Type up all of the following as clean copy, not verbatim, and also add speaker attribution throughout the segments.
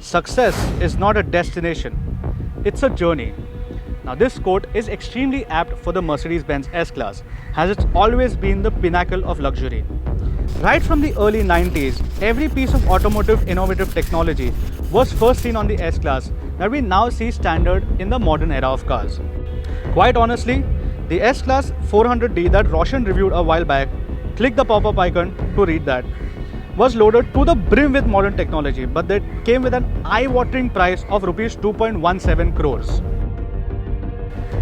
Speaker 1: success is not a destination, it's a journey. Now this quote is extremely apt for the Mercedes-Benz S-Class, as it's always been the pinnacle of luxury. Right from the early 90s, every piece of automotive innovative technology was first seen on the S-Class that we now see standard in the modern era of cars. Quite honestly, the S-Class 400D that Roshan reviewed a while back, click the pop-up icon to read that, was loaded to the brim with modern technology, but that came with an eye-watering price of Rs 2.17 crores.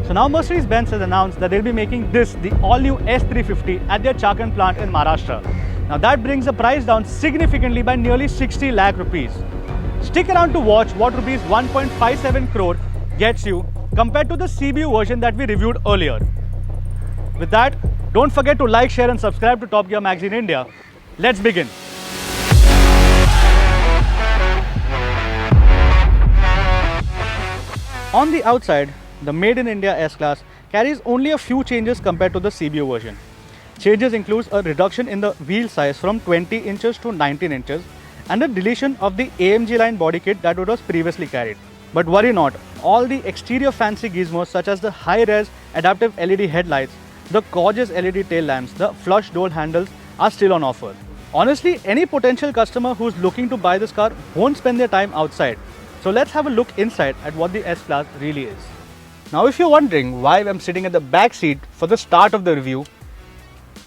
Speaker 1: So now Mercedes-Benz has announced that they'll be making this the all-new S350 at their Chakan plant in Maharashtra. Now that brings the price down significantly by nearly 60 lakh rupees. Stick around to watch what Rs 1.57 crore gets you compared to the CBU version that we reviewed earlier. With that, don't forget to like, share and subscribe to Top Gear Magazine India. Let's begin. On the outside, the Made in India S-Class carries only a few changes compared to the CBU version. Changes include a reduction in the wheel size from 20 inches to 19 inches and the deletion of the AMG line body kit that was previously carried. But worry not, all the exterior fancy gizmos such as the high-res adaptive LED headlights, the gorgeous LED tail lamps, the flush door handles are still on offer. Honestly, any potential customer who's looking to buy this car won't spend their time outside. So let's have a look inside at what the S-Class really is. Now if you're wondering why I'm sitting at the back seat for the start of the review,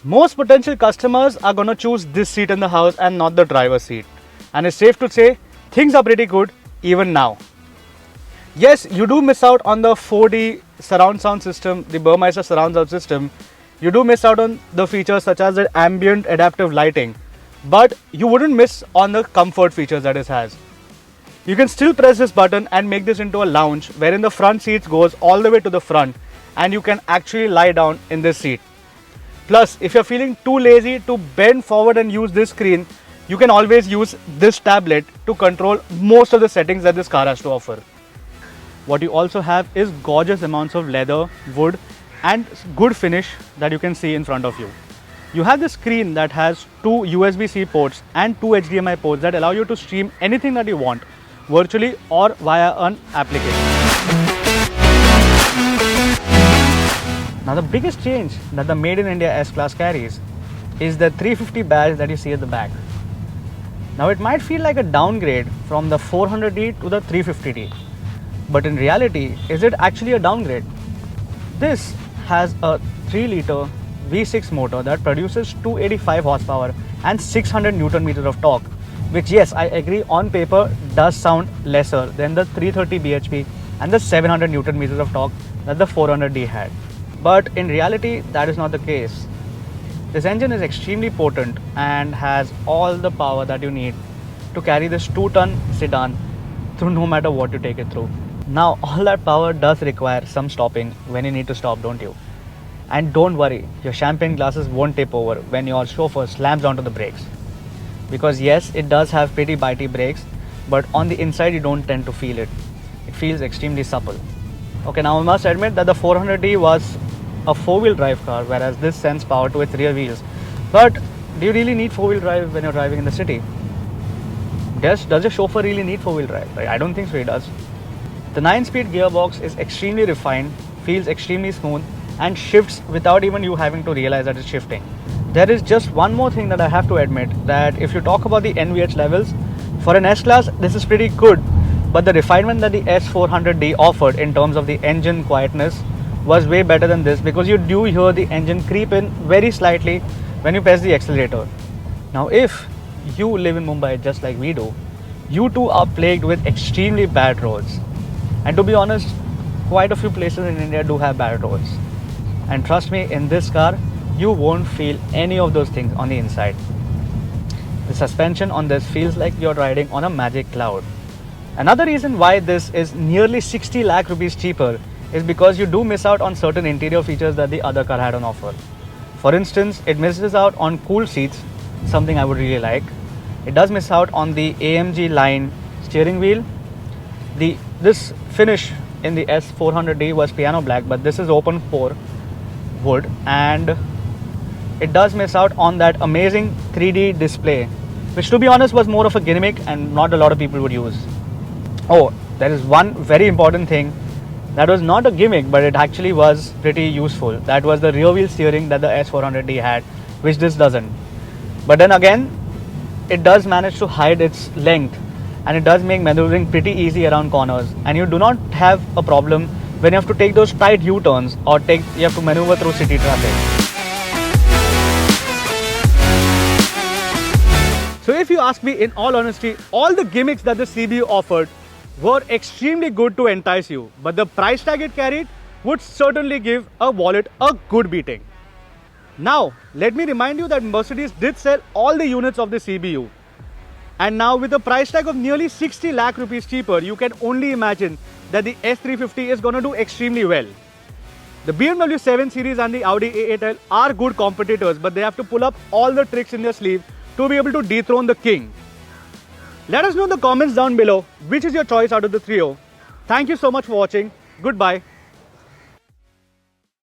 Speaker 1: most potential customers are going to choose this seat in the house and not the driver's seat. And it's safe to say things are pretty good even now. Yes, you do miss out on the 4D surround sound system, the Burmeister surround sound system. You do miss out on the features such as the ambient adaptive lighting, but you wouldn't miss on the comfort features that it has. You can still press this button and make this into a lounge wherein the front seats goes all the way to the front and you can actually lie down in this seat. Plus, if you're feeling too lazy to bend forward and use this screen, you can always use this tablet to control most of the settings that this car has to offer. What you also have is gorgeous amounts of leather, wood and good finish that you can see in front of you. You have the screen that has two USB-C ports and two HDMI ports that allow you to stream anything that you want, virtually or via an application. Now the biggest change that the Made in India S-Class carries is the 350 badge that you see at the back. Now it might feel like a downgrade from the 400D to the 350D, but in reality, is it actually a downgrade? This has a 3-liter V6 motor that produces 285 horsepower and 600 Newton meters of torque, which, yes, I agree, on paper does sound lesser than the 330 bhp and the 700 Newton meters of torque that the 400D had. But in reality, that is not the case. This engine is extremely potent and has all the power that you need to carry this 2-ton sedan through no matter what you take it through. Now, all that power does require some stopping when you need to stop, don't you? And don't worry, your champagne glasses won't tip over when your chauffeur slams onto the brakes. Because yes, it does have pretty bitey brakes, but on the inside you don't tend to feel it. It feels extremely supple. Okay, now I must admit that the 400D was a 4-wheel drive car, whereas this sends power to its rear wheels. But do you really need 4-wheel drive when you're driving in the city? Does your chauffeur really need 4-wheel drive? I don't think so he does. The 9-speed gearbox is extremely refined, feels extremely smooth and shifts without even you having to realize that it's shifting. There is just one more thing that I have to admit, that if you talk about the NVH levels, for an S-Class this is pretty good, but the refinement that the S400D offered in terms of the engine quietness was way better than this, because you do hear the engine creep in very slightly when you press the accelerator. Now if you live in Mumbai just like we do, you too are plagued with extremely bad roads. And to be honest, quite a few places in India do have bad roads. And trust me, in this car, you won't feel any of those things on the inside. The suspension on this feels like you're riding on a magic cloud. Another reason why this is nearly 60 lakh rupees cheaper is because you do miss out on certain interior features that the other car had on offer. For instance, it misses out on cooled seats, something I would really like. It does miss out on the AMG line steering wheel. This finish in the S400D was piano black, but this is open pore wood, and it does miss out on that amazing 3D display, which to be honest was more of a gimmick and not a lot of people would use. Oh, there is one very important thing that was not a gimmick, but it actually was pretty useful. That was the rear wheel steering that the S400D had, which this doesn't. But then again, it does manage to hide its length, and it does make maneuvering pretty easy around corners, and you do not have a problem when you have to take those tight U-turns or you have to maneuver through city traffic. So if you ask me, in all honesty, all the gimmicks that the CBU offered were extremely good to entice you, but the price tag it carried would certainly give a wallet a good beating. Now, let me remind you that Mercedes did sell all the units of the CBU. And now with a price tag of nearly 60 lakh rupees cheaper, you can only imagine that the S350 is going to do extremely well. The BMW 7 Series and the Audi A8L are good competitors, but they have to pull up all the tricks in their sleeve to be able to dethrone the king. Let us know in the comments down below which is your choice out of the trio. Thank you so much for watching. Goodbye.